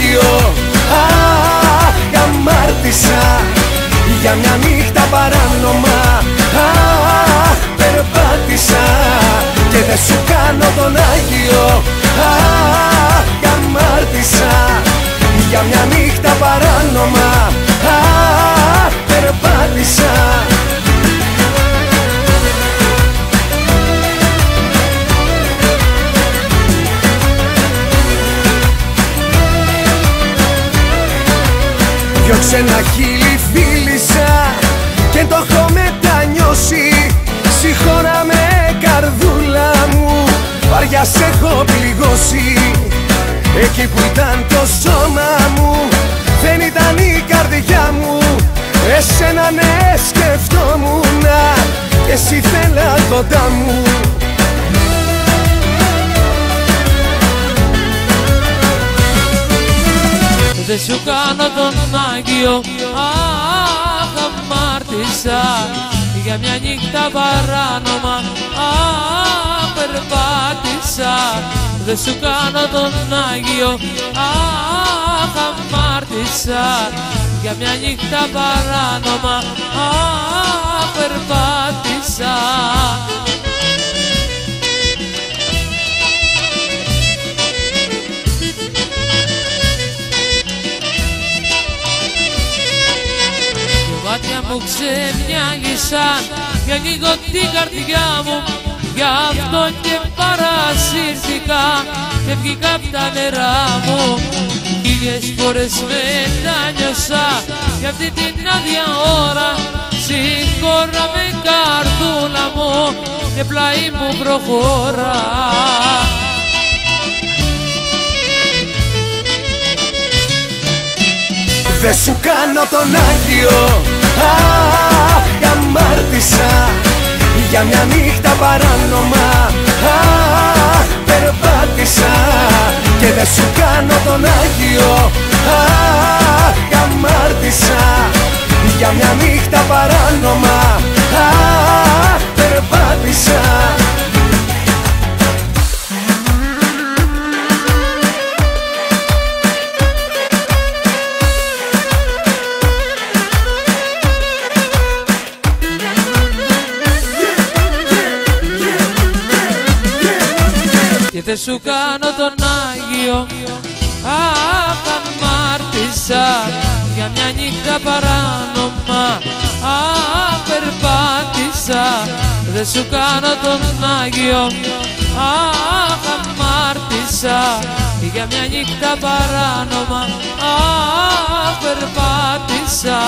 Άγιο. Αχ, αμάρτησα για μια νύχτα παράνομα. Αχ, περπάτησα και δεν σου κάνω τον Άγιο. Αχ, αμάρτησα για μια νύχτα παράνομα. Αχ, περπάτησα. Δυο ξένα χείλη φίλησα και το έχω μετανιώσει. Συγχώρα με καρδούλα μου, βαριά σε έχω πληγώσει. Εκεί που ήταν το σώμα μου δεν ήταν η καρδιά μου. Εσένα ναι σκεφτόμουνα και εσύ θέλα κοντά μου. Δεν σου κάνω τον Άγιο, αχ, αμάρτησα για μια νύχτα παράνομα. Αχ, περπάτησα. Δεν σου κάνω τον Άγιο, αχ, αμάρτησα για μια νύχτα παράνομα. Αχ, περπάτησα. Μάτια μου ξεμιάγησαν για λίγο την καρδιά μου. Γι' αυτό και παρασύρθηκα και βγήκα απ' τα νερά μου. Χίλιες φορές μετάνιωσα για αυτή την άδεια ώρα. Συγχώρα με καρδούλα μου και πλάι μου προχώρα. Δεν σου κάνω τον Άγιο, αχ, αμάρτησα για μια νύχτα παράνομα. Αχ, περπάτησα και δεν σου κάνω τον Άγιο. Αχ, αμάρτησα για μια νύχτα παράνομα. Αχ, περπάτησα. Και δεν σου κάνω τον Άγιο, αχ, αμάρτησα για μια νύχτα παράνομα. Αχ, περπάτησα. Δεν σου κάνω τον Άγιο, αχ, αμάρτησα για μια νύχτα παράνομα. Αχ, περπάτησα.